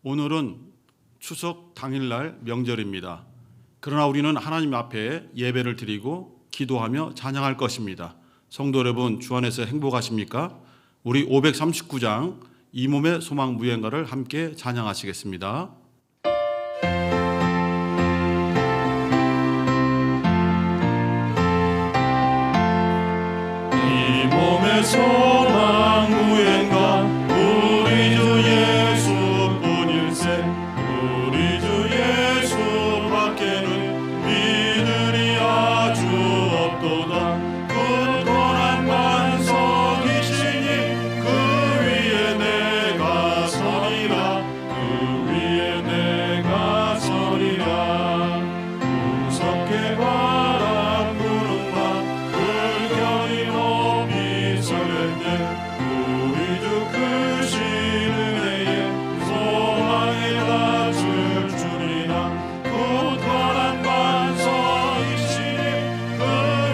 오늘은 추석 당일날 명절입니다. 그러나 우리는 하나님 앞에 예배를 드리고 기도하며 찬양할 것입니다. 성도 여러분, 주 안에서 행복하십니까? 우리 539장 이 몸의 소망 무yen가를 함께 찬양하시겠습니다. 이 몸의 소망 무yen가 우리 주 예수뿐일세. 우리 주 예수밖에는 믿으리 아주 없도다. 굳건한 반석이시니 그 위에 내가 서리라. 그 위에 내가 서리라. 무섭게 바람 부는 밤 불결이 높이 설릴 때 우리 주 크신 은혜에 소망에 닿을 줄이라. 굳건한 반석이시니 그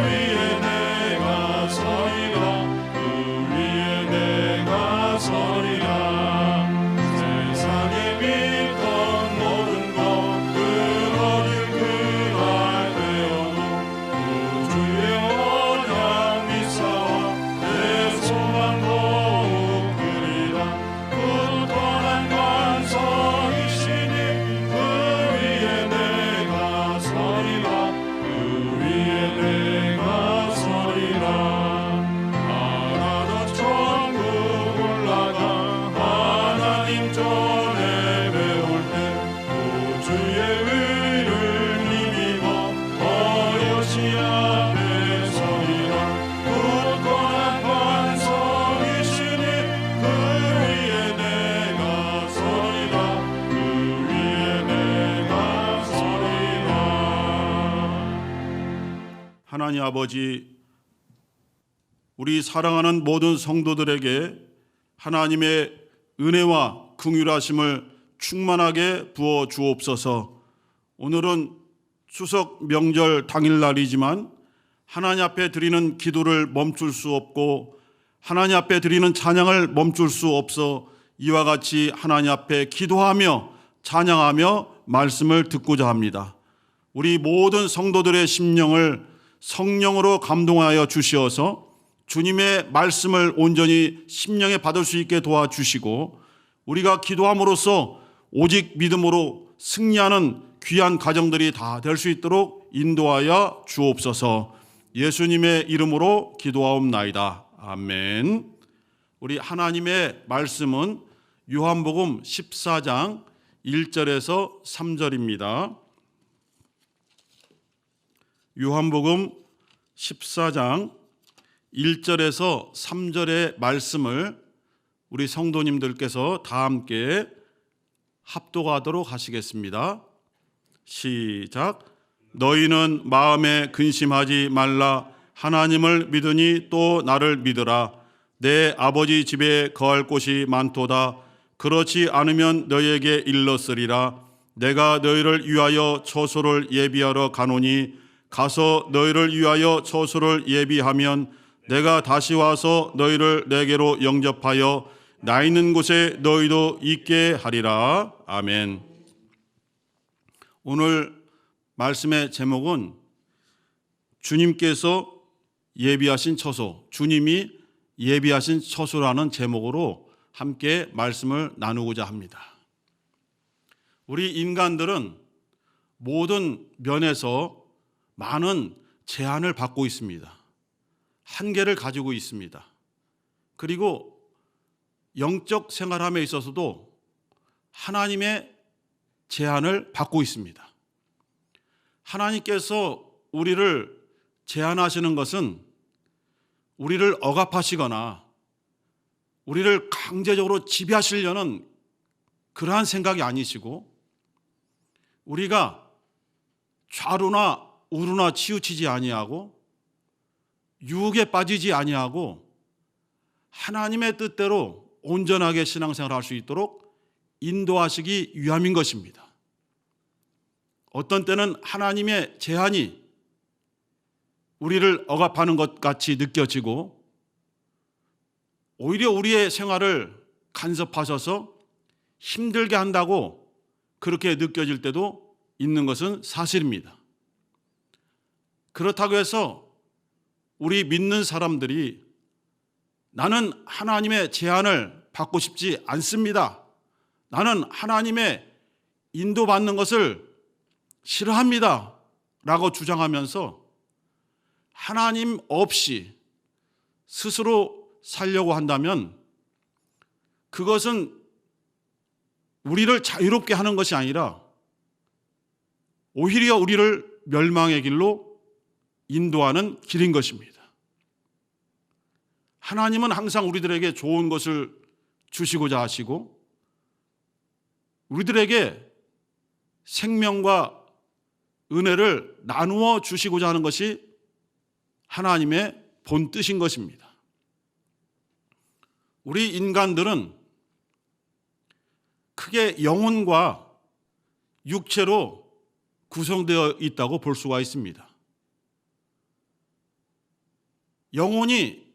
위에 내가 서리라. 그 위에 내가 서리라. 세상에 믿던 모든 것 끊어질 그날 되어도 우주의 언약 미사와 내 소망 더욱 크리라. 굳건한 반석이시니 그 위에 내가 서리라. 그 위에 내가 서리라. 하나 더 천국 올라가 하나님 전에 배울 때 우주의 의를 힘입어 어여시 앞에 서리라. 굳건한 반석이시니 그 위에 내가 서리라. 그 위에 내가 서리라. 하나님 아버지, 우리 사랑하는 모든 성도들에게 하나님의 은혜와 긍휼하심을 충만하게 부어 주옵소서. 오늘은 추석 명절 당일날이지만 하나님 앞에 드리는 기도를 멈출 수 없고 하나님 앞에 드리는 찬양을 멈출 수 없어 이와 같이 하나님 앞에 기도하며 찬양하며 말씀을 듣고자 합니다. 우리 모든 성도들의 심령을 성령으로 감동하여 주시어서 주님의 말씀을 온전히 심령에 받을 수 있게 도와주시고 우리가 기도함으로써 오직 믿음으로 승리하는 귀한 가정들이 다 될 수 있도록 인도하여 주옵소서. 예수님의 이름으로 기도하옵나이다. 아멘. 우리 하나님의 말씀은 요한복음 14장 1절에서 3절입니다. 요한복음 14장 1절에서 3절의 말씀을 우리 성도님들께서 다 함께 합독하도록 하시겠습니다. 시작. 너희는 마음에 근심하지 말라. 하나님을 믿으니 또 나를 믿으라. 내 아버지 집에 거할 곳이 많도다. 그렇지 않으면 너희에게 일렀으리라. 내가 너희를 위하여 처소를 예비하러 가노니 가서 너희를 위하여 처소를 예비하면 내가 다시 와서 너희를 내게로 영접하여 나 있는 곳에 너희도 있게 하리라. 아멘. 오늘 말씀의 제목은 주님께서 예비하신 처소, 주님이 예비하신 처소라는 제목으로 함께 말씀을 나누고자 합니다. 우리 인간들은 모든 면에서 많은 제한을 받고 있습니다. 한계를 가지고 있습니다. 그리고 영적 생활함에 있어서도 하나님의 제한을 받고 있습니다. 하나님께서 우리를 제한하시는 것은 우리를 억압하시거나 우리를 강제적으로 지배하시려는 그러한 생각이 아니시고 우리가 좌로나 우로나 치우치지 아니하고 유혹에 빠지지 아니하고 하나님의 뜻대로 온전하게 신앙생활을 할 수 있도록 인도하시기 위함인 것입니다. 어떤 때는 하나님의 제한이 우리를 억압하는 것 같이 느껴지고 오히려 우리의 생활을 간섭하셔서 힘들게 한다고 그렇게 느껴질 때도 있는 것은 사실입니다. 그렇다고 해서 우리 믿는 사람들이 나는 하나님의 제안을 받고 싶지 않습니다, 나는 하나님의 인도받는 것을 싫어합니다 라고 주장하면서 하나님 없이 스스로 살려고 한다면 그것은 우리를 자유롭게 하는 것이 아니라 오히려 우리를 멸망의 길로 인도하는 길인 것입니다. 하나님은 항상 우리들에게 좋은 것을 주시고자 하시고 우리들에게 생명과 은혜를 나누어 주시고자 하는 것이 하나님의 본 뜻인 것입니다. 우리 인간들은 크게 영혼과 육체로 구성되어 있다고 볼 수가 있습니다. 영혼이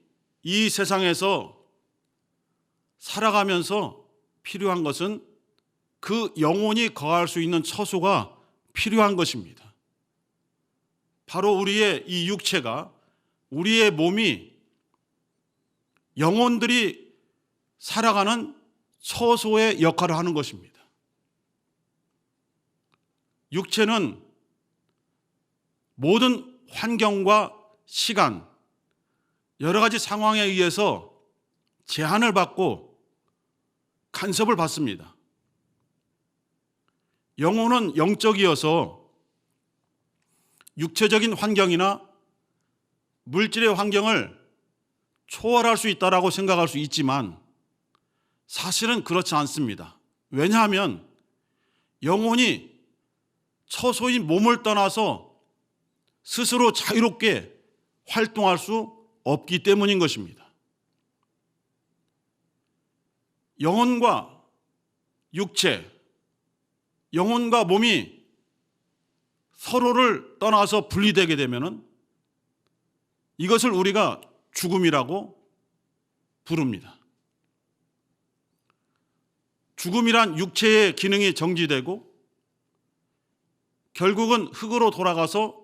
이 세상에서 살아가면서 필요한 것은 그 영혼이 거할 수 있는 처소가 필요한 것입니다. 바로 우리의 이 육체가, 우리의 몸이 영혼들이 살아가는 처소의 역할을 하는 것입니다. 육체는 모든 환경과 시간, 여러 가지 상황에 의해서 제한을 받고 간섭을 받습니다. 영혼은 영적이어서 육체적인 환경이나 물질의 환경을 초월할 수 있다고 생각할 수 있지만 사실은 그렇지 않습니다. 왜냐하면 영혼이 처소인 몸을 떠나서 스스로 자유롭게 활동할 수 없기 때문인 것입니다. 영혼과 육체, 영혼과 몸이 서로를 떠나서 분리되게 되면 이것을 우리가 죽음이라고 부릅니다. 죽음이란 육체의 기능이 정지되고 결국은 흙으로 돌아가서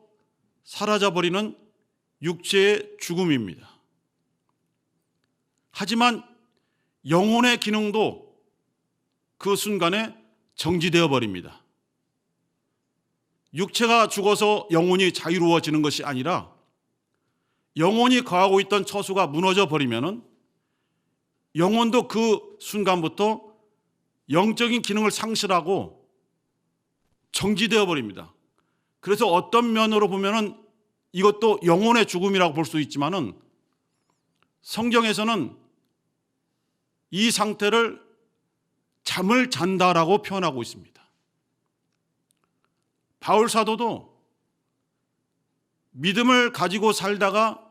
사라져버리는 육체의 죽음입니다. 하지만 영혼의 기능도 그 순간에 정지되어 버립니다. 육체가 죽어서 영혼이 자유로워지는 것이 아니라 영혼이 거하고 있던 처소가 무너져 버리면 영혼도 그 순간부터 영적인 기능을 상실하고 정지되어 버립니다. 그래서 어떤 면으로 보면은 이것도 영혼의 죽음이라고 볼 수 있지만은 성경에서는 이 상태를 잠을 잔다라고 표현하고 있습니다. 바울 사도도 믿음을 가지고 살다가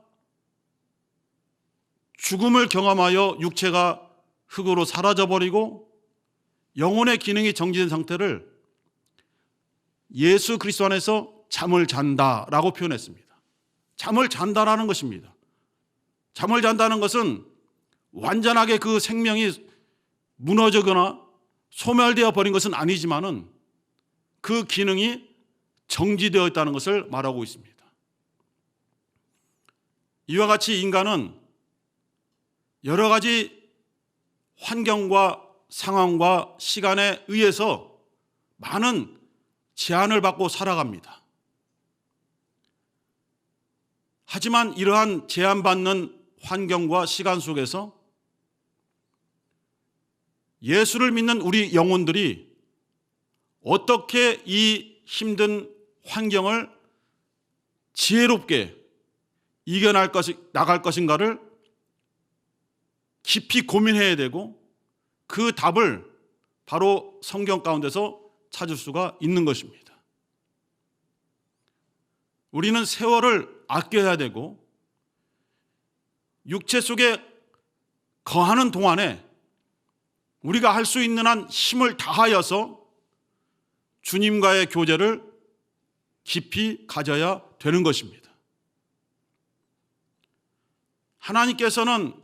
죽음을 경험하여 육체가 흙으로 사라져버리고 영혼의 기능이 정지된 상태를 예수 그리스도 안에서 잠을 잔다라고 표현했습니다. 잠을 잔다라는 것입니다. 잠을 잔다는 것은 완전하게 그 생명이 무너지거나 소멸되어 버린 것은 아니지만은 그 기능이 정지되어 있다는 것을 말하고 있습니다. 이와 같이 인간은 여러 가지 환경과 상황과 시간에 의해서 많은 제한을 받고 살아갑니다. 하지만 이러한 제한받는 환경과 시간 속에서 예수를 믿는 우리 영혼들이 어떻게 이 힘든 환경을 지혜롭게 나갈 것인가를 깊이 고민해야 되고 그 답을 바로 성경 가운데서 찾을 수가 있는 것입니다. 우리는 세월을 아껴야 되고 육체 속에 거하는 동안에 우리가 할 수 있는 한 힘을 다하여서 주님과의 교제를 깊이 가져야 되는 것입니다. 하나님께서는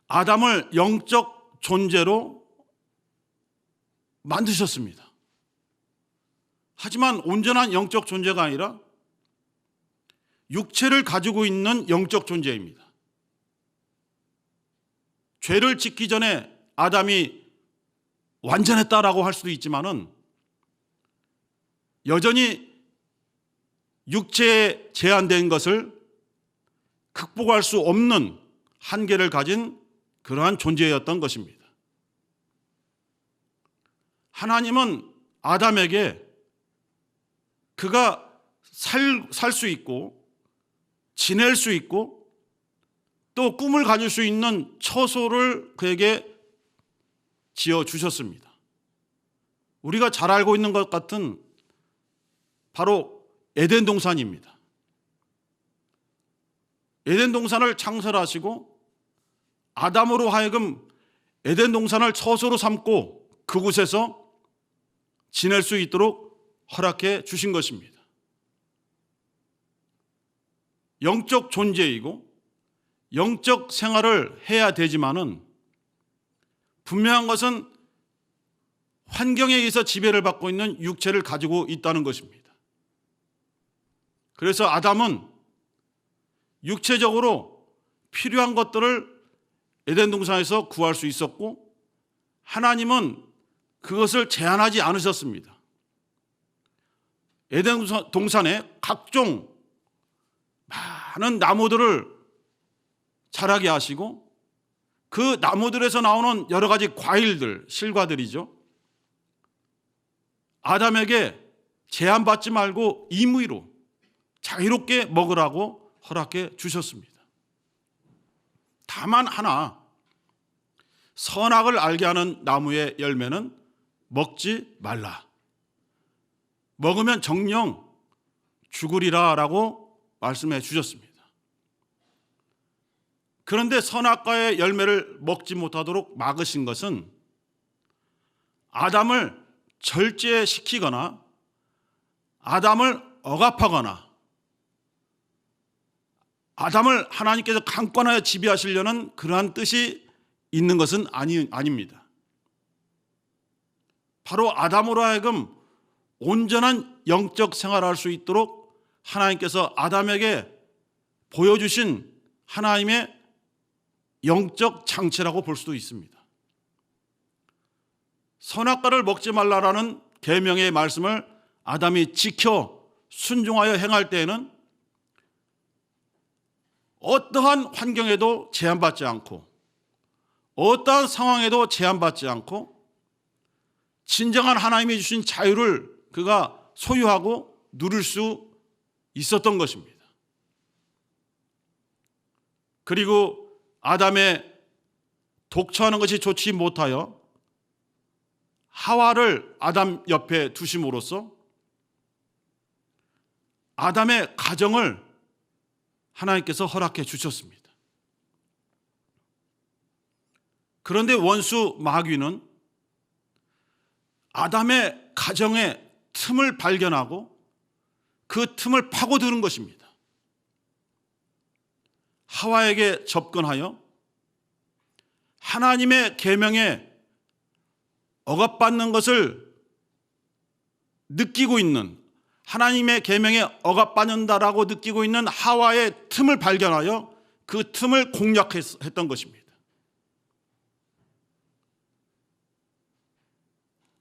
아담을 영적 존재로 만드셨습니다. 하지만 온전한 영적 존재가 아니라 육체를 가지고 있는 영적 존재입니다. 죄를 짓기 전에 아담이 완전했다라고 할 수도 있지만은 여전히 육체에 제한된 것을 극복할 수 없는 한계를 가진 그러한 존재였던 것입니다. 하나님은 아담에게 그가 살 수 있고 지낼 수 있고 또 꿈을 가질 수 있는 처소를 그에게 지어주셨습니다. 우리가 잘 알고 있는 것 같은 바로 에덴 동산입니다. 에덴 동산을 창설하시고 아담으로 하여금 에덴 동산을 처소로 삼고 그곳에서 지낼 수 있도록 허락해 주신 것입니다. 영적 존재이고 영적 생활을 해야 되지만은 분명한 것은 환경에 의해서 지배를 받고 있는 육체를 가지고 있다는 것입니다. 그래서 아담은 육체적으로 필요한 것들을 에덴 동산에서 구할 수 있었고 하나님은 그것을 제한하지 않으셨습니다. 에덴 동산에 각종 많은 나무들을 자라게 하시고 그 나무들에서 나오는 여러 가지 과일들, 실과들이죠. 아담에게 제한받지 말고 임의로 자유롭게 먹으라고 허락해 주셨습니다. 다만 하나, 선악을 알게 하는 나무의 열매는 먹지 말라. 먹으면 정녕 죽으리라 라고 말씀해 주셨습니다. 그런데 선악과의 열매를 먹지 못하도록 막으신 것은 아담을 절제시키거나 아담을 억압하거나 아담을 하나님께서 강권하여 지배하시려는 그러한 뜻이 있는 것은 아닙니다. 바로 아담으로 하여금 온전한 영적 생활을 할 수 있도록 하나님께서 아담에게 보여주신 하나님의 영적 장치라고 볼 수도 있습니다. 선악과를 먹지 말라라는 계명의 말씀을 아담이 지켜 순종하여 행할 때에는 어떠한 환경에도 제한받지 않고 어떠한 상황에도 제한받지 않고 진정한 하나님이 주신 자유를 그가 소유하고 누릴 수 있었던 것입니다. 그리고 아담의 독처하는 것이 좋지 못하여 하와를 아담 옆에 두심으로써 아담의 가정을 하나님께서 허락해 주셨습니다. 그런데 원수 마귀는 아담의 가정의 틈을 발견하고 그 틈을 파고드는 것입니다. 하와에게 접근하여 하나님의 계명에 억압받는 것을 느끼고 있는, 하나님의 계명에 억압받는다라고 느끼고 있는 하와의 틈을 발견하여 그 틈을 공략했던 것입니다.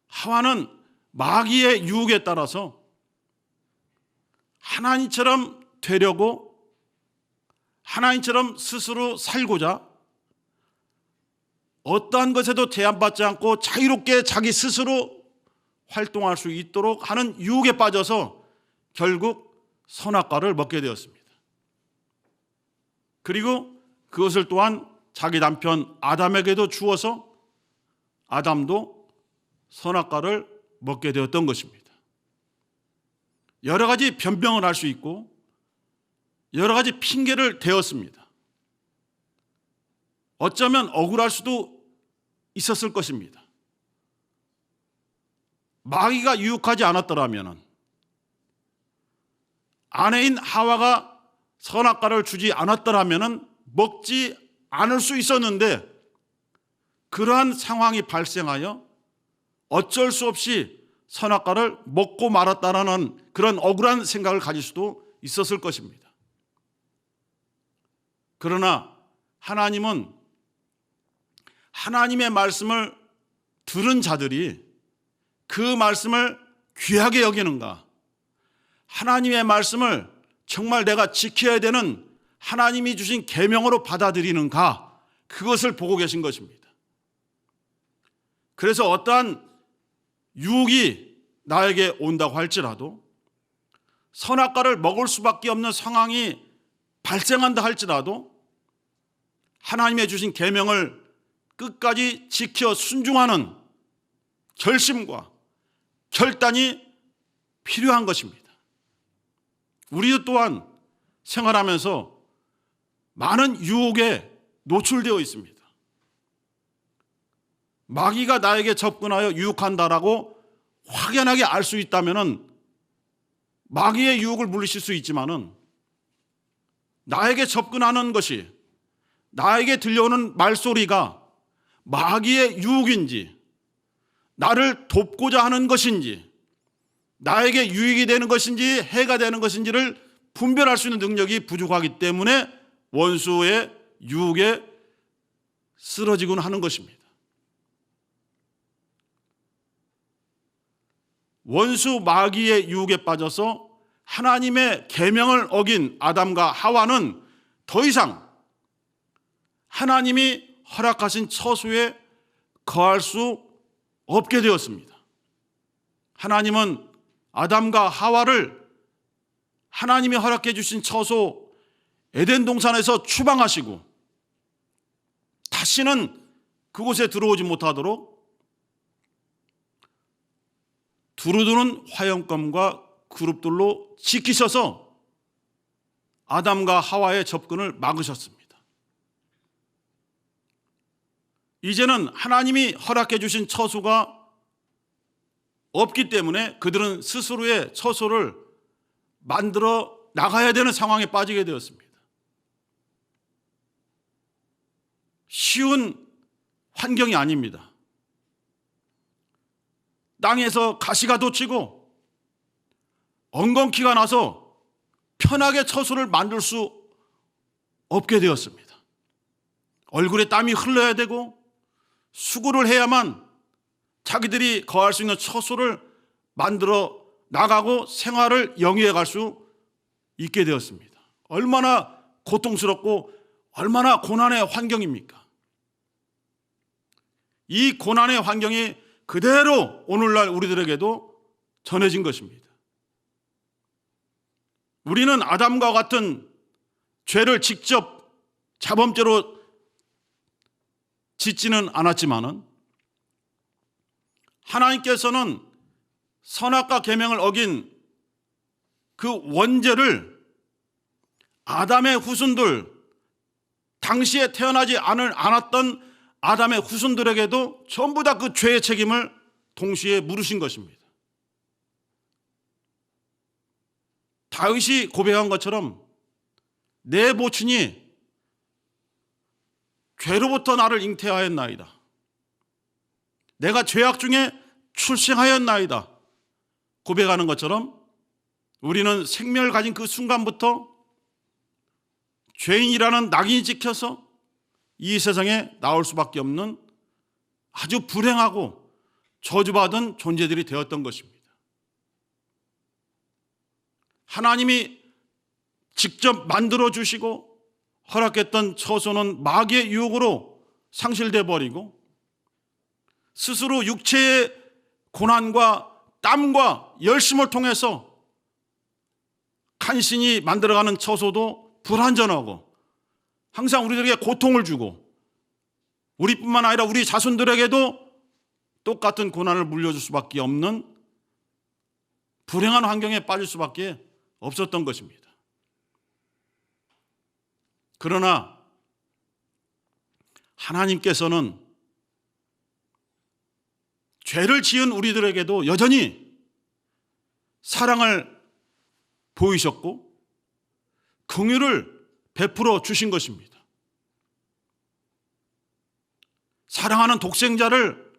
하와는 마귀의 유혹에 따라서 하나님처럼 되려고 하나님처럼 스스로 살고자 어떠한 것에도 제한받지 않고 자유롭게 자기 스스로 활동할 수 있도록 하는 유혹에 빠져서 결국 선악과를 먹게 되었습니다. 그리고 그것을 또한 자기 남편 아담에게도 주어서 아담도 선악과를 먹게 되었던 것입니다. 여러 가지 변명을 할 수 있고 여러 가지 핑계를 대었습니다. 어쩌면 억울할 수도 있었을 것입니다. 마귀가 유혹하지 않았더라면 아내인 하와가 선악과를 주지 않았더라면 먹지 않을 수 있었는데 그러한 상황이 발생하여 어쩔 수 없이 선악과를 먹고 말았다라는 그런 억울한 생각을 가질 수도 있었을 것입니다. 그러나 하나님은 하나님의 말씀을 들은 자들이 그 말씀을 귀하게 여기는가, 하나님의 말씀을 정말 내가 지켜야 되는 하나님이 주신 계명으로 받아들이는가, 그것을 보고 계신 것입니다. 그래서 어떠한 유혹이 나에게 온다고 할지라도, 선악과를 먹을 수밖에 없는 상황이 발생한다 할지라도 하나님의 주신 계명을 끝까지 지켜 순종하는 결심과 결단이 필요한 것입니다. 우리도 또한 생활하면서 많은 유혹에 노출되어 있습니다. 마귀가 나에게 접근하여 유혹한다라고 확연하게 알 수 있다면 마귀의 유혹을 물리칠 수 있지만은, 나에게 접근하는 것이, 나에게 들려오는 말소리가 마귀의 유혹인지, 나를 돕고자 하는 것인지, 나에게 유익이 되는 것인지 해가 되는 것인지를 분별할 수 있는 능력이 부족하기 때문에 원수의 유혹에 쓰러지곤 하는 것입니다. 원수 마귀의 유혹에 빠져서 하나님의 계명을 어긴 아담과 하와는 더 이상 하나님이 허락하신 처소에 거할 수 없게 되었습니다. 하나님은 아담과 하와를 하나님이 허락해 주신 처소 에덴 동산에서 추방하시고 다시는 그곳에 들어오지 못하도록 두루두는 화염검과 그룹들로 지키셔서 아담과 하와의 접근을 막으셨습니다. 이제는 하나님이 허락해 주신 처소가 없기 때문에 그들은 스스로의 처소를 만들어 나가야 되는 상황에 빠지게 되었습니다. 쉬운 환경이 아닙니다. 땅에서 가시가 돋치고 엉겅퀴가 나서 편하게 처소를 만들 수 없게 되었습니다. 얼굴에 땀이 흘러야 되고 수고를 해야만 자기들이 거할 수 있는 처소를 만들어 나가고 생활을 영위해 갈 수 있게 되었습니다. 얼마나 고통스럽고 얼마나 고난의 환경입니까? 이 고난의 환경이 그대로 오늘날 우리들에게도 전해진 것입니다. 우리는 아담과 같은 죄를 직접 자범죄로 짓지는 않았지만은 하나님께서는 선악과 계명을 어긴 그 원죄를 아담의 후손들, 당시에 태어나지 않았던 아담의 후손들에게도 전부 다 그 죄의 책임을 동시에 물으신 것입니다. 다윗이 고백한 것처럼 내 모친이 죄로부터 나를 잉태하였나이다. 내가 죄악 중에 출생하였나이다. 고백하는 것처럼 우리는 생명을 가진 그 순간부터 죄인이라는 낙인이 찍혀서 이 세상에 나올 수밖에 없는 아주 불행하고 저주받은 존재들이 되었던 것입니다. 하나님이 직접 만들어 주시고 허락했던 처소는 마귀의 유혹으로 상실돼 버리고 스스로 육체의 고난과 땀과 열심을 통해서 간신히 만들어가는 처소도 불완전하고 항상 우리들에게 고통을 주고 우리뿐만 아니라 우리 자손들에게도 똑같은 고난을 물려줄 수밖에 없는 불행한 환경에 빠질 수밖에 없었던 것입니다. 그러나 하나님께서는 죄를 지은 우리들에게도 여전히 사랑을 보이셨고 긍휼을 베풀어 주신 것입니다. 사랑하는 독생자를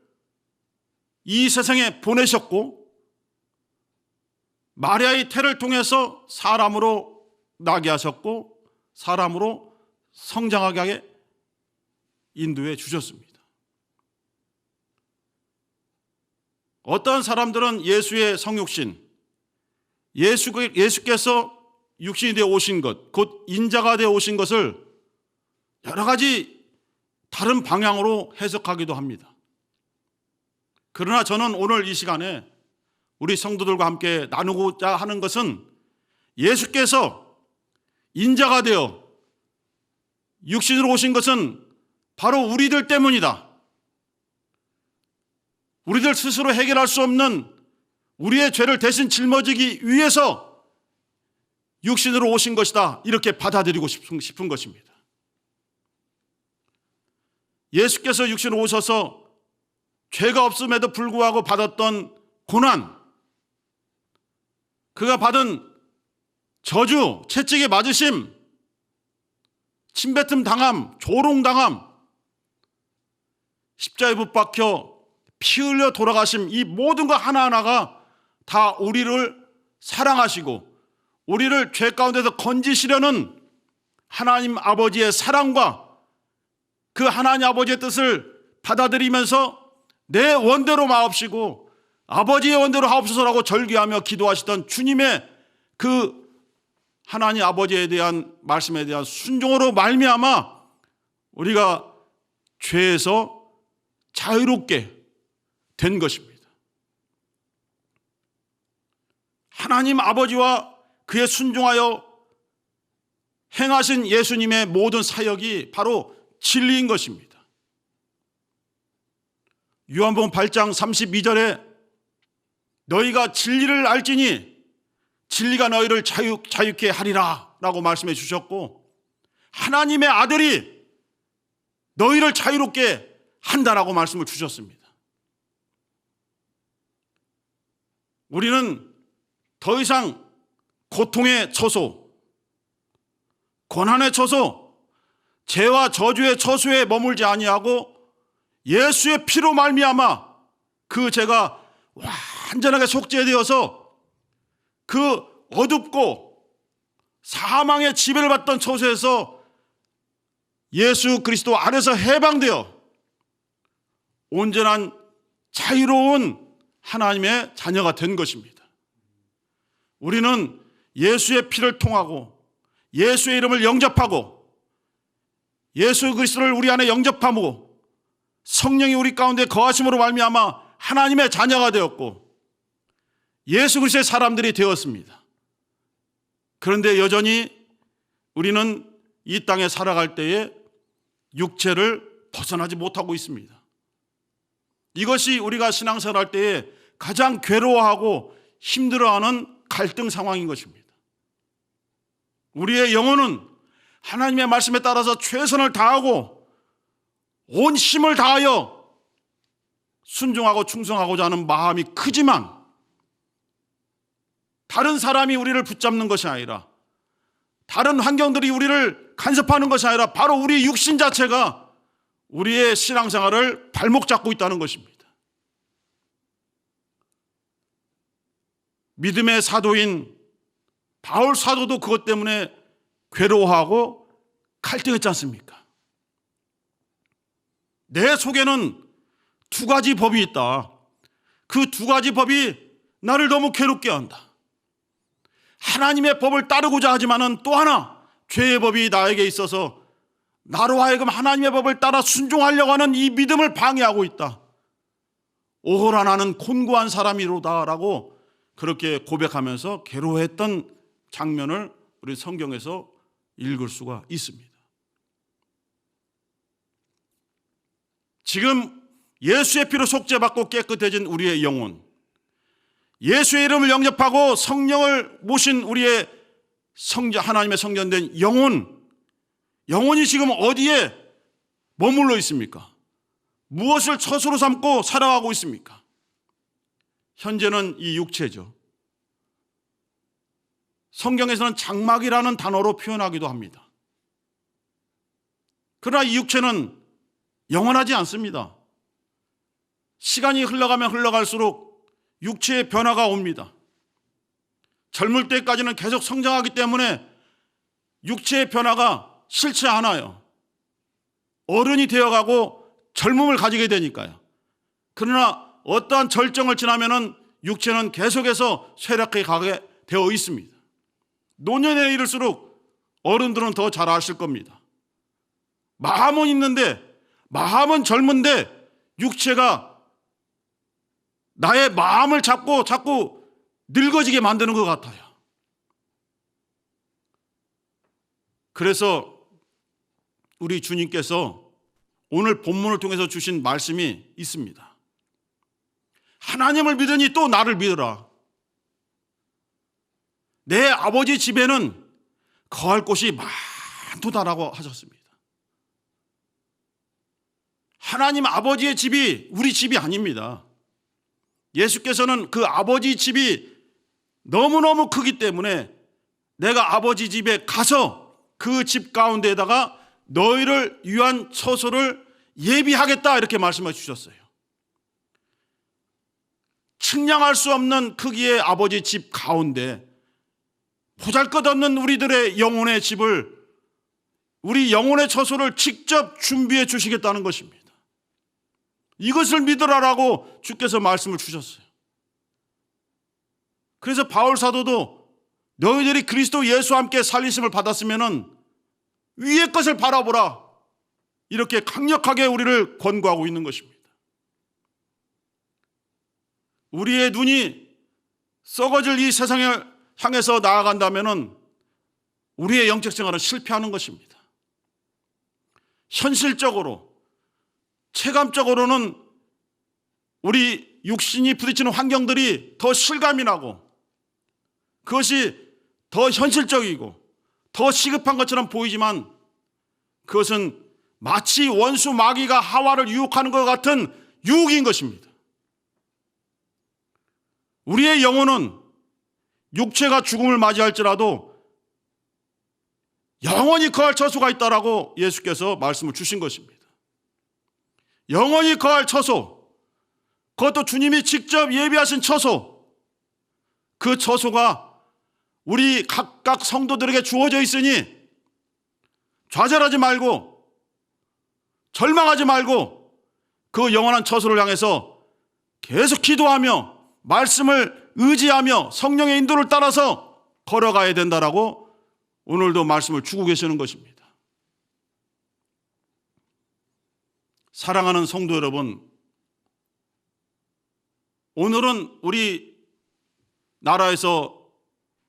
이 세상에 보내셨고 마리아의 태를 통해서 사람으로 나게 하셨고 사람으로 성장하게 인도해 주셨습니다. 어떠한 사람들은 예수의 성육신, 예수께서 육신이 되어 오신 것, 곧 인자가 되어 오신 것을 여러 가지 다른 방향으로 해석하기도 합니다. 그러나 저는 오늘 이 시간에 우리 성도들과 함께 나누고자 하는 것은 예수께서 인자가 되어 육신으로 오신 것은 바로 우리들 때문이다. 우리들 스스로 해결할 수 없는 우리의 죄를 대신 짊어지기 위해서 육신으로 오신 것이다. 이렇게 받아들이고 싶은 것입니다. 예수께서 육신으로 오셔서 죄가 없음에도 불구하고 받았던 고난, 그가 받은 저주, 채찍에 맞으심, 침뱉음 당함, 조롱 당함, 십자가에 붙박혀 피 흘려 돌아가심, 이 모든 것 하나하나가 다 우리를 사랑하시고 우리를 죄 가운데서 건지시려는 하나님 아버지의 사랑과 그 하나님 아버지의 뜻을 받아들이면서 내 원대로 마옵시고 아버지의 원대로 하옵소서라고 절규하며 기도하시던 주님의 그 하나님 아버지에 대한 말씀에 대한 순종으로 말미암아 우리가 죄에서 자유롭게 된 것입니다. 하나님 아버지와 그에 순종하여 행하신 예수님의 모든 사역이 바로 진리인 것입니다. 요한복음 8장 32절에 너희가 진리를 알지니 진리가 너희를 자유케 하리라 라고 말씀해 주셨고 하나님의 아들이 너희를 자유롭게 한다라고 말씀을 주셨습니다. 우리는 더 이상 고통의 처소, 고난의 처소, 죄와 저주의 처소에 머물지 아니하고 예수의 피로 말미암아 그 죄가 완전하게 속죄되어서 그 어둡고 사망의 지배를 받던 처소에서 예수 그리스도 안에서 해방되어 온전한 자유로운 하나님의 자녀가 된 것입니다. 우리는 예수의 피를 통하고 예수의 이름을 영접하고 예수 그리스도를 우리 안에 영접하고 성령이 우리 가운데 거하심으로 말미암아 하나님의 자녀가 되었고 예수 그리스도의 사람들이 되었습니다. 그런데 여전히 우리는 이 땅에 살아갈 때에 육체를 벗어나지 못하고 있습니다. 이것이 우리가 신앙생활할 때에 가장 괴로워하고 힘들어하는 갈등 상황인 것입니다. 우리의 영혼은 하나님의 말씀에 따라서 최선을 다하고 온 힘을 다하여 순종하고 충성하고자 하는 마음이 크지만 다른 사람이 우리를 붙잡는 것이 아니라 다른 환경들이 우리를 간섭하는 것이 아니라 바로 우리 육신 자체가 우리의 신앙생활을 발목 잡고 있다는 것입니다. 믿음의 사도인 바울 사도도 그것 때문에 괴로워하고 갈등했지 않습니까? 내 속에는 두 가지 법이 있다. 그 두 가지 법이 나를 너무 괴롭게 한다. 하나님의 법을 따르고자 하지만은 또 하나 죄의 법이 나에게 있어서 나로 하여금 하나님의 법을 따라 순종하려고 하는 이 믿음을 방해하고 있다. 오호라 나는 곤고한 사람이로다라고 그렇게 고백하면서 괴로워했던 장면을 우리 성경에서 읽을 수가 있습니다. 지금 예수의 피로 속죄받고 깨끗해진 우리의 영혼, 예수의 이름을 영접하고 성령을 모신 우리의 하나님의 성전된 영혼이 지금 어디에 머물러 있습니까? 무엇을 처소로 삼고 살아가고 있습니까? 현재는 이 육체죠. 성경에서는 장막이라는 단어로 표현하기도 합니다. 그러나 이 육체는 영원하지 않습니다. 시간이 흘러가면 흘러갈수록 육체의 변화가 옵니다. 젊을 때까지는 계속 성장하기 때문에 육체의 변화가 싫지 않아요. 어른이 되어가고 젊음을 가지게 되니까요. 그러나 어떠한 절정을 지나면은 육체는 계속해서 쇠락해 가게 되어 있습니다. 노년에 이를수록 어른들은 더 잘 아실 겁니다. 마음은 있는데, 마음은 젊은데 육체가 나의 마음을 자꾸 늙어지게 만드는 것 같아요. 그래서 우리 주님께서 오늘 본문을 통해서 주신 말씀이 있습니다. 하나님을 믿으니 또 나를 믿어라. 내 아버지 집에는 거할 곳이 많도다라고 하셨습니다. 하나님 아버지의 집이 우리 집이 아닙니다. 예수께서는 그 아버지 집이 너무너무 크기 때문에 내가 아버지 집에 가서 그 집 가운데에다가 너희를 위한 처소를 예비하겠다 이렇게 말씀해 주셨어요. 측량할 수 없는 크기의 아버지 집 가운데 보잘것없는 우리들의 영혼의 집을, 우리 영혼의 처소를 직접 준비해 주시겠다는 것입니다. 이것을 믿으라라고 주께서 말씀을 주셨어요. 그래서 바울 사도도 너희들이 그리스도 예수와 함께 살리심을 받았으면은 위의 것을 바라보라, 이렇게 강력하게 우리를 권고하고 있는 것입니다. 우리의 눈이 썩어질 이 세상을 향해서 나아간다면은 우리의 영적 생활은 실패하는 것입니다. 현실적으로, 체감적으로는 우리 육신이 부딪히는 환경들이 더 실감이 나고 그것이 더 현실적이고 더 시급한 것처럼 보이지만 그것은 마치 원수 마귀가 하와를 유혹하는 것 같은 유혹인 것입니다. 우리의 영혼은 육체가 죽음을 맞이할지라도 영원히 거할 처소가 있다라고 예수께서 말씀을 주신 것입니다. 영원히 거할 처소, 그것도 주님이 직접 예비하신 처소, 그 처소가 우리 각각 성도들에게 주어져 있으니 좌절하지 말고 절망하지 말고 그 영원한 처소를 향해서 계속 기도하며 말씀을 의지하며 성령의 인도를 따라서 걸어가야 된다라고 오늘도 말씀을 주고 계시는 것입니다. 사랑하는 성도 여러분, 오늘은 우리 나라에서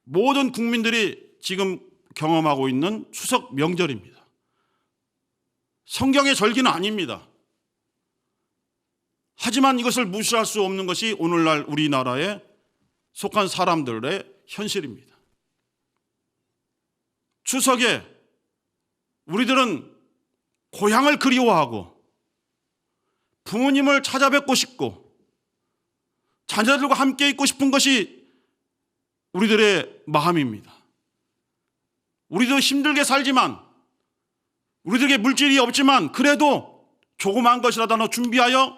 모든 국민들이 지금 경험하고 있는 추석 명절입니다. 성경의 절기는 아닙니다. 하지만 이것을 무시할 수 없는 것이 오늘날 우리나라에 속한 사람들의 현실입니다. 추석에 우리들은 고향을 그리워하고 부모님을 찾아뵙고 싶고 자녀들과 함께 있고 싶은 것이 우리들의 마음입니다. 우리도 힘들게 살지만, 우리들에게 물질이 없지만 그래도 조그마한 것이라도 하나 준비하여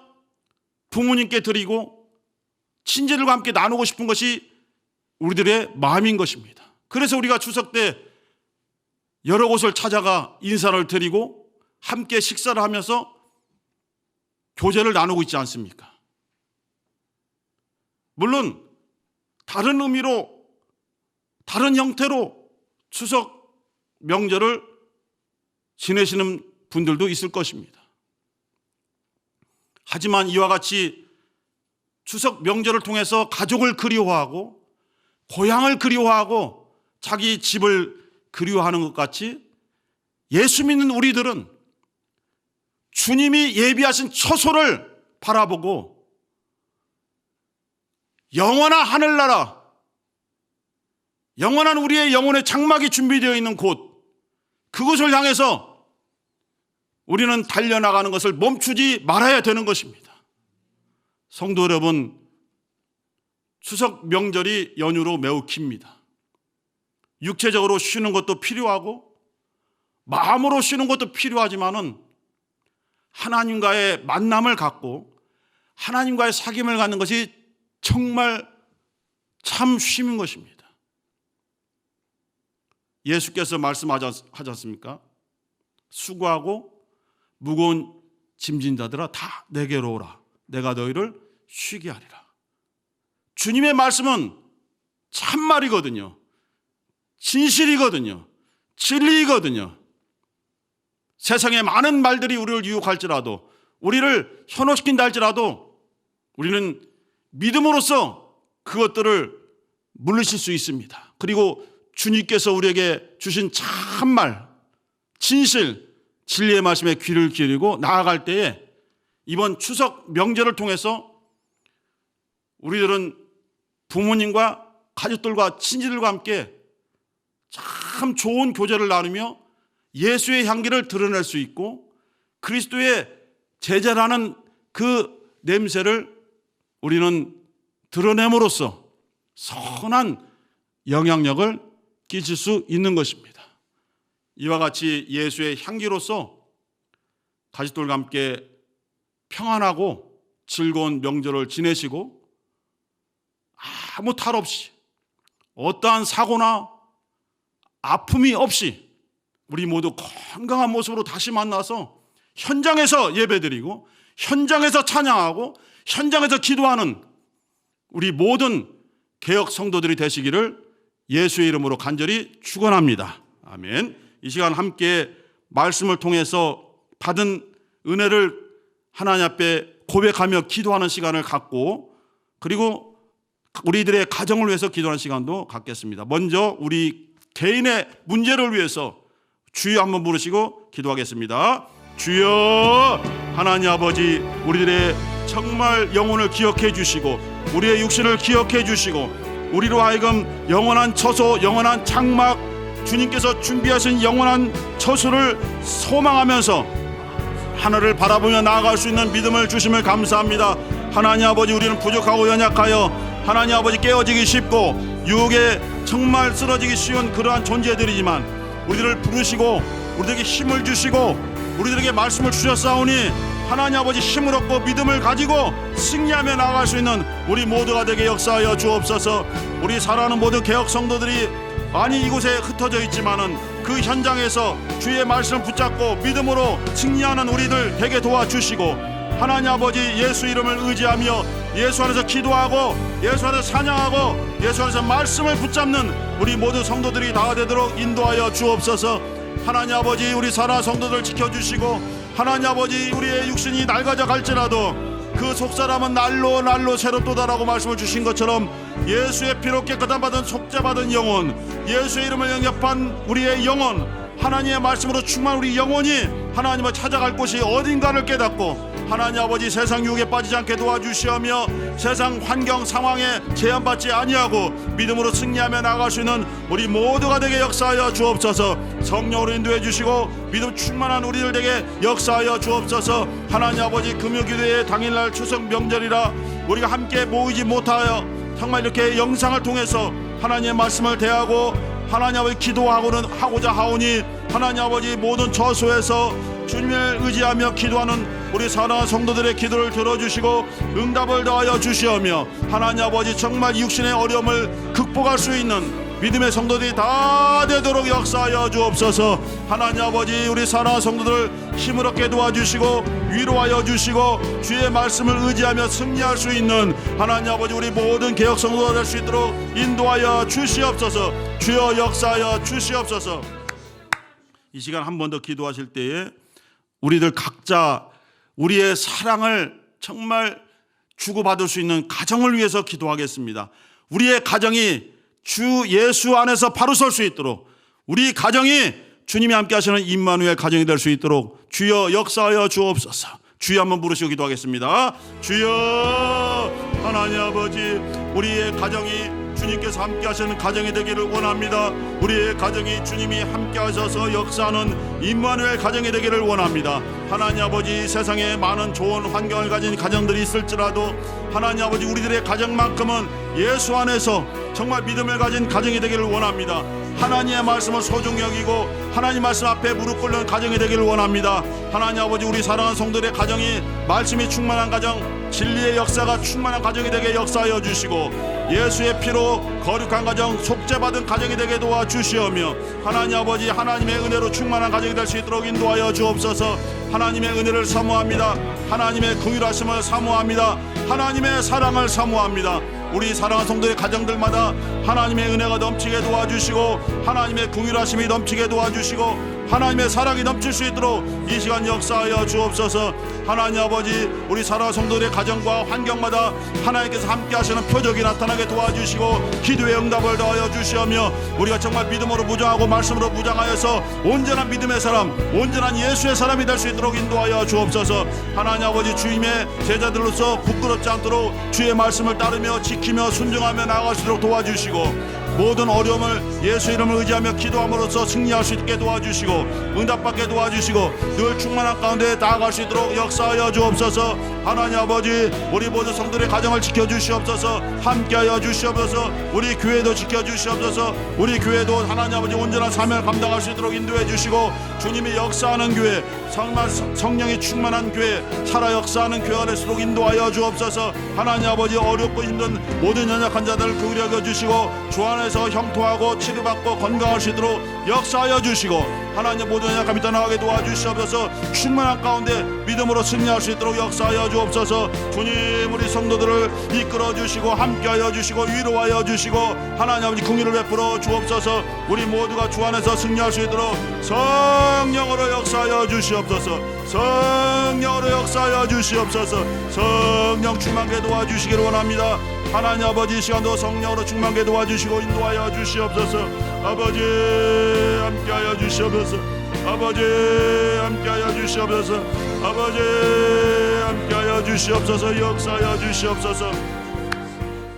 부모님께 드리고 친지들과 함께 나누고 싶은 것이 우리들의 마음인 것입니다. 그래서 우리가 추석 때 여러 곳을 찾아가 인사를 드리고 함께 식사를 하면서 교제를 나누고 있지 않습니까? 물론 다른 의미로, 다른 형태로 추석 명절을 지내시는 분들도 있을 것입니다. 하지만 이와 같이 추석 명절을 통해서 가족을 그리워하고 고향을 그리워하고 자기 집을 그리워하는 것 같이 예수 믿는 우리들은 주님이 예비하신 처소를 바라보고 영원한 하늘나라, 영원한 우리의 영혼의 장막이 준비되어 있는 곳, 그곳을 향해서 우리는 달려나가는 것을 멈추지 말아야 되는 것입니다. 성도 여러분, 추석 명절이 연휴로 매우 깁니다. 육체적으로 쉬는 것도 필요하고 마음으로 쉬는 것도 필요하지만은 하나님과의 만남을 갖고 하나님과의 사귐을 갖는 것이 정말 참 쉼인 것입니다. 예수께서 말씀하지 않습니까? 수고하고 무거운 짐진 자들아 다 내게로 오라. 내가 너희를 쉬게 하리라. 주님의 말씀은 참말이거든요. 진실이거든요. 진리이거든요. 세상에 많은 말들이 우리를 유혹할지라도, 우리를 현혹시킨다 할지라도 우리는 믿음으로써 그것들을 물리칠 수 있습니다. 그리고 주님께서 우리에게 주신 참말, 진실, 진리의 말씀에 귀를 기울이고 나아갈 때에 이번 추석 명절을 통해서 우리들은 부모님과 가족들과 친지들과 함께 참 좋은 교제를 나누며 예수의 향기를 드러낼 수 있고 그리스도의 제자라는 그 냄새를 우리는 드러냄으로써 선한 영향력을 끼칠 수 있는 것입니다. 이와 같이 예수의 향기로서 가족들과 함께 평안하고 즐거운 명절을 지내시고 아무 탈 없이 어떠한 사고나 아픔이 없이 우리 모두 건강한 모습으로 다시 만나서 현장에서 예배드리고 현장에서 찬양하고 현장에서 기도하는 우리 모든 개역 성도들이 되시기를 예수의 이름으로 간절히 축원합니다. 아멘. 이 시간 함께 말씀을 통해서 받은 은혜를 하나님 앞에 고백하며 기도하는 시간을 갖고 그리고 우리들의 가정을 위해서 기도하는 시간도 갖겠습니다. 먼저 우리 개인의 문제를 위해서 주여 한번 부르시고 기도하겠습니다. 주여, 하나님 아버지, 우리들의 정말 영혼을 기억해 주시고 우리의 육신을 기억해 주시고 우리로 하여금 영원한 처소, 영원한 장막, 주님께서 준비하신 영원한 처소를 소망하면서 하늘을 바라보며 나아갈 수 있는 믿음을 주심을 감사합니다. 하나님 아버지, 우리는 부족하고 연약하여 하나님 아버지 깨어지기 쉽고 유혹에 정말 쓰러지기 쉬운 그러한 존재들이지만 우리들을 부르시고 우리들에게 힘을 주시고 우리들에게 말씀을 주셨사오니 하나님 아버지 힘을 얻고 믿음을 가지고 승리하며 나아갈 수 있는 우리 모두가 되게 역사하여 주옵소서. 우리 사랑하는 모든 개역 성도들이 많이 이곳에 흩어져 있지만은 그 현장에서 주의 말씀을 붙잡고 믿음으로 승리하는 우리들 되게 도와주시고 하나님 아버지 예수 이름을 의지하며 예수 안에서 기도하고 예수 안에서 찬양하고 예수 안에서 말씀을 붙잡는 우리 모든 성도들이 다 되도록 인도하여 주옵소서. 하나님 아버지, 우리 사랑하는 성도들 지켜주시고 하나님 아버지, 우리의 육신이 낡아져 갈지라도 그 속사람은 날로 새롭도다라고 말씀을 주신 것처럼 예수의 피로 깨끗함 받은 속죄받은 영혼, 예수의 이름을 영접한 우리의 영혼, 하나님의 말씀으로 충만 우리 영혼이 하나님을 찾아갈 곳이 어딘가를 깨닫고 하나님 아버지 세상 유혹에 빠지지 않게 도와주시며 세상 환경 상황에 제한받지 아니하고 믿음으로 승리하며 나아갈 수 있는 우리 모두가 되게 역사하여 주옵소서. 성령으로 인도해 주시고 믿음 충만한 우리들 되게 역사하여 주옵소서. 하나님 아버지, 금요기도의 당일날 추석 명절이라 우리가 함께 모이지 못하여 정말 이렇게 영상을 통해서 하나님의 말씀을 대하고 하나님 아버지 기도하고자 하오니 하나님 아버지 모든 처소에서 주님을 의지하며 기도하는 우리 사랑하는 성도들의 기도를 들어주시고 응답을 더하여 주시오며 하나님 아버지 정말 육신의 어려움을 극복할 수 있는 믿음의 성도들이 다 되도록 역사하여 주옵소서. 하나님 아버지, 우리 사랑하는 성도들 힘을 얻게 도와주시고 위로하여 주시고 주의 말씀을 의지하며 승리할 수 있는 하나님 아버지 우리 모든 개역 성도가 될 수 있도록 인도하여 주시옵소서. 주여 역사하여 주시옵소서. 이 시간 한 번 더 기도하실 때에 우리들 각자 우리의 사랑을 정말 주고받을 수 있는 가정을 위해서 기도하겠습니다. 우리의 가정이 주 예수 안에서 바로 설 수 있도록 우리 가정이 주님이 함께 하시는 임마누엘 가정이 될 수 있도록 주여 역사하여 주옵소서. 주여 한번 부르시고 기도하겠습니다. 주여, 하나님 아버지, 우리의 가정이 주님께서 함께 하시는 가정이 되기를 원합니다. 우리의 가정이 주님이 함께 하셔서 역사하는 임마누엘 가정이 되기를 원합니다. 하나님 아버지, 세상에 많은 좋은 환경을 가진 가정들이 있을지라도 하나님 아버지 우리들의 가정만큼은 예수 안에서 정말 믿음을 가진 가정이 되기를 원합니다. 하나님의 말씀을 소중히 여기고 하나님 말씀 앞에 무릎 꿇는 가정이 되기를 원합니다. 하나님 아버지, 우리 사랑하는 성도들의 가정이 말씀이 충만한 가정, 진리의 역사가 충만한 가정이 되게 역사하여 주시고 예수의 피로 거룩한 가정, 속죄받은 가정이 되게 도와주시오며 하나님 아버지 하나님의 은혜로 충만한 가정이 될 수 있도록 인도하여 주옵소서. 하나님의 은혜를 사모합니다. 하나님의 긍휼하심을 사모합니다. 하나님의 사랑을 사모합니다. 우리 사랑하는 성도의 가정들마다 하나님의 은혜가 넘치게 도와주시고 하나님의 긍휼하심이 넘치게 도와주시고 하나님의 사랑이 넘칠 수 있도록 이 시간 역사하여 주옵소서. 하나님 아버지 우리 사랑하는 성도들의 가정과 환경마다 하나님께서 함께 하시는 표적이 나타나게 도와주시고 기도의 응답을 더하여 주시오며 우리가 정말 믿음으로 무장하고 말씀으로 무장하여서 온전한 믿음의 사람, 온전한 예수의 사람이 될 수 있도록 인도하여 주옵소서. 하나님 아버지 주님의 제자들로서 부끄럽지 않도록 주의 말씀을 따르며 지키며 순종하며 나아갈 수 있도록 도와주시고 모든 어려움을 예수 이름을 의지하며 기도함으로써 승리할 수 있게 도와주시고 응답받게 도와주시고 늘 충만한 가운데 나아갈 수 있도록 역사하여 주옵소서. 하나님 아버지 우리 모든 성도의 가정을 지켜주시옵소서. 함께하여 주시옵소서. 우리 교회도 지켜주시옵소서. 우리 교회도 하나님 아버지 온전한 사명을 감당할 수 있도록 인도해 주시고 주님이 역사하는 교회, 정말 성령이 충만한 교회, 살아 역사하는 교회가 될수록 인도하여 주옵소서. 하나님 아버지 어렵고 힘든 모든 연약한 자들을 그리 여겨주시고 주 안에서 형통하고 치료받고 건강할 수 있도록 역사하여 주시고 하나님 모든 연약함이 떠나가게 도와주시옵소서. 충만한 가운데 믿음으로 승리할 수 있도록 역사하여 주옵소서. 주님 우리 성도들을 이끌어 주시고 함께하여 주시고 위로하여 주시고 하나님 아버지 긍휼을 베풀어 주옵소서. 우리 모두가 주 안에서 승리할 수 있도록 성령으로 역사하여 주시옵소서. 성령으로 역사하여 주시옵소서. 성령 충만케 도와주시기를 원합니다. 하나님 아버지 이 시간도 성령으로 충만케 도와주시고 인도하여 주시옵소서. 아버지 함께하여 주시옵소서. 아버지 함께하여 주시옵소서. 아버지 함께하여 주시옵소서. 역사하여 주시옵소서.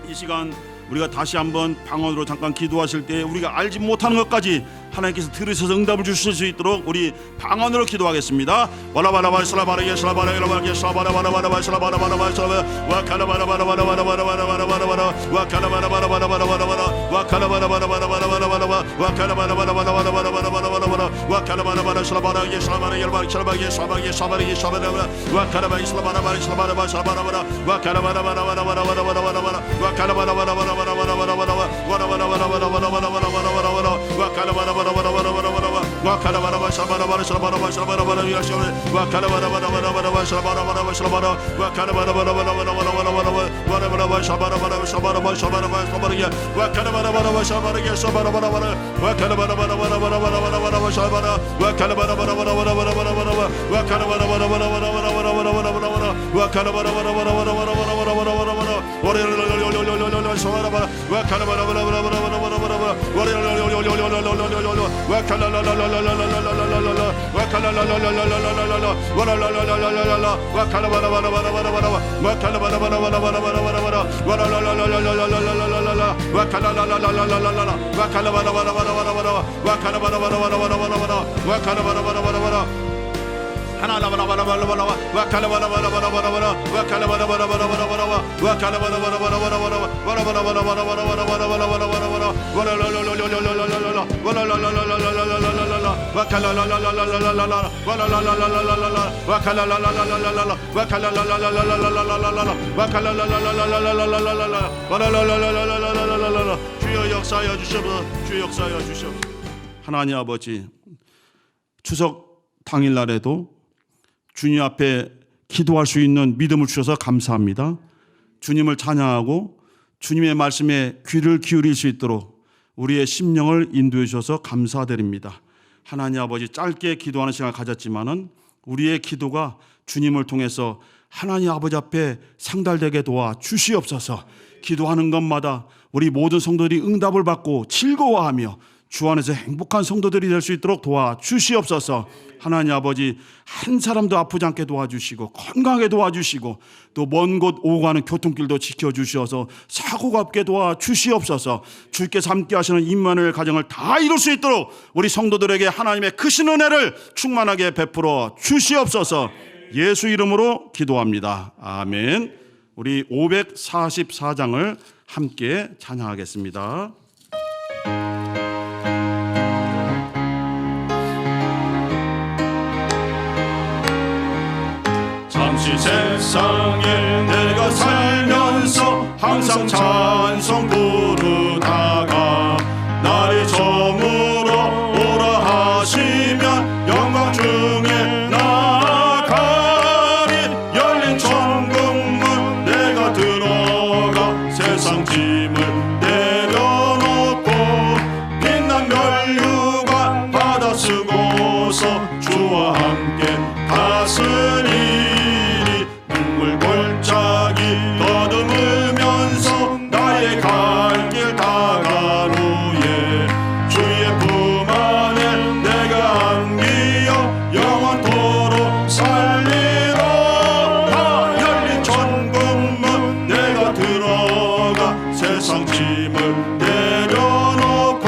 이 시간 우리가 다시 한번 방언으로 잠깐 기도하실 때 우리가 알지 못하는 것까지 하나님께서 들으셔서 응답을 주실 수 있도록 우리 방언으로 기도하겠습니다. 와라바라바 슬라바라게 슬라바라게 슬라바라바라바라바 슬라바라바라바 슬라바 와카라바라바라바라바라바라바라바라 와카라바라바라바라바라바라바라 와카라바라바라바라바라바라바라 와카라바라바라바라바라바라바라 와카라바라바라 슬라바라게 슬라바라게 슬라바게 슬라바게 슬라바게 슬라바라 와카라바이 슬라바라바 슬라바라바 슬라바라바라 와카라바라바라바라바라바라바라 와카라바라바라바라바라바라바라 와라바라바라바라바라바라바라바라 와카라바라 와카라바라바라바라바라 샤바라바라 샤바라바 샤바라바라 야샤레 와카라바라바라바라바라 샤바라바라 샤바라 와카라바라바라바라바라바라바라 와라바라바 샤바라바라 샤바라바 샤바라바 샤바라야 와카라바라바라바 샤바라야 샤바라바라바라 와카라바라바라바라바라바라바라 샤바라 와카라바라바라바라바라바라바라 와카라바라바라바라바라바라바라바라 와카라바라바라바라바라바라바라바라 와레레레레레레레레레레 샤바라바라 와카라바라바라바라바라바라바라 와레레레레레레레레레레 와칼라라라라라라라라라라 와칼라라라라라라라라라 와라라라라라라라 와칼라바라바라바라바라바라 와칼라바라바라바라바라바라 와라라라라라라라라라라 와칼라라라라라라라 와칼라바라바라바라바라 와칼라바라바라바라바라바라 와칼라바라바라바라바라 하나라바라바라바라바라 와칼라바라바라바라바라 와칼라바라바라바라바라 와칼라바라바라바라바라 와라바라바라바라바라바라바라바라바라 와라라라라라라라라라 와라라라라라라라라라 와칼라라라라라라라라 와라라라라라라라 와칼라라라라라라라 와칼라라라라라라라라 와칼라라라라라라라라 와라라라라라라라라 주여 역사하여 주시옵소서. 주여 역사하여 주시옵소서. 하나님 아버지 추석 당일날에도 주님 앞에 기도할 수 있는 믿음을 주셔서 감사합니다. 주님을 찬양하고 주님의 말씀에 귀를 기울일 수 있도록 우리의 심령을 인도해 주셔서 감사드립니다. 하나님 아버지 짧게 기도하는 시간을 가졌지만은 우리의 기도가 주님을 통해서 하나님 아버지 앞에 상달되게 도와 주시옵소서. 기도하는 것마다 우리 모든 성도들이 응답을 받고 즐거워하며 주 안에서 행복한 성도들이 될 수 있도록 도와주시옵소서. 하나님 아버지 한 사람도 아프지 않게 도와주시고 건강하게 도와주시고 또 먼 곳 오고 가는 교통길도 지켜주셔서 사고가 없게 도와주시옵소서. 주께서 함께 하시는 임마누엘 가정을 다 이룰 수 있도록 우리 성도들에게 하나님의 크신 은혜를 충만하게 베풀어 주시옵소서. 예수 이름으로 기도합니다. 아멘. 우리 544장을 함께 찬양하겠습니다. 잠시 세상에 내 항상 찬송 부르다가 날이 저물어 오라 하시면 영광 중에 나가리. 열린 천국문 내가 들어가 세상 짐을 내려놓고 빛난 면류관 받아 쓰고서 주와 함께 다스리리. 눈물 골짜기 더듬으면서 나의 갈 길 다간 후에 주의 품 안에 내가 안기어 영원토록 살리라. 열린 천국문 내가 들어가 세상 짐을 내려놓고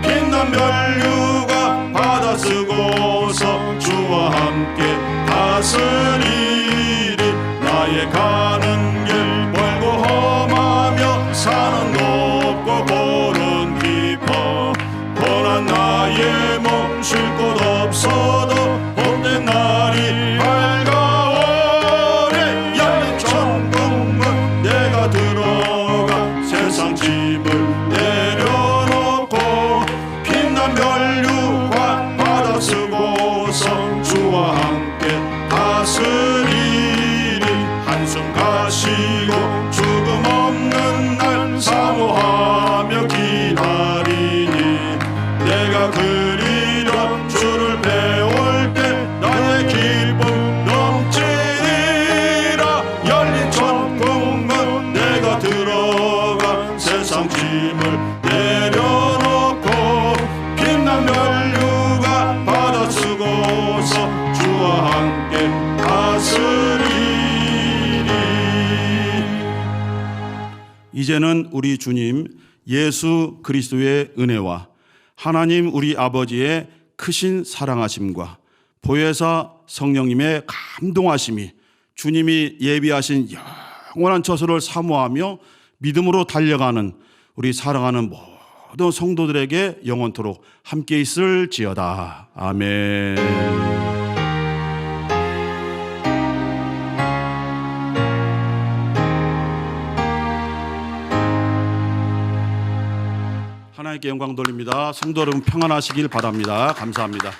빛난 면류관 받아 쓰고서 주와 함께 다스리리. 나의 가는 길 멀고 험하며 산은 높고 골은 깊어 고난 나의 몸 쉴 곳 없어도 복된 날이 밝아오리. 열린 천국문 내가 들어가 세상 짐을 내려놓고 빛난 면류관 받아 쓰고서 주와 함께 다스리리. 한숨 가시고 죽음 없는 날 사모하며 기다리니 내가 그리려 주를 배울 때 나의 기쁨 넘치리라. 열린 천국문 내가 들어가 세상 짐을 내려놓고 빛난 면류관 받아 쓰고서 주와 함께 다스리리. 이제는 우리 주님 예수 그리스도의 은혜와 하나님 우리 아버지의 크신 사랑하심과 보혜사 성령님의 감동하심이 주님이 예비하신 영원한 처소를 사모하며 믿음으로 달려가는 우리 사랑하는 모든 성도들에게 영원토록 함께 있을지어다. 아멘. 하나님께 영광 돌립니다. 성도 여러분 평안하시길 바랍니다. 감사합니다.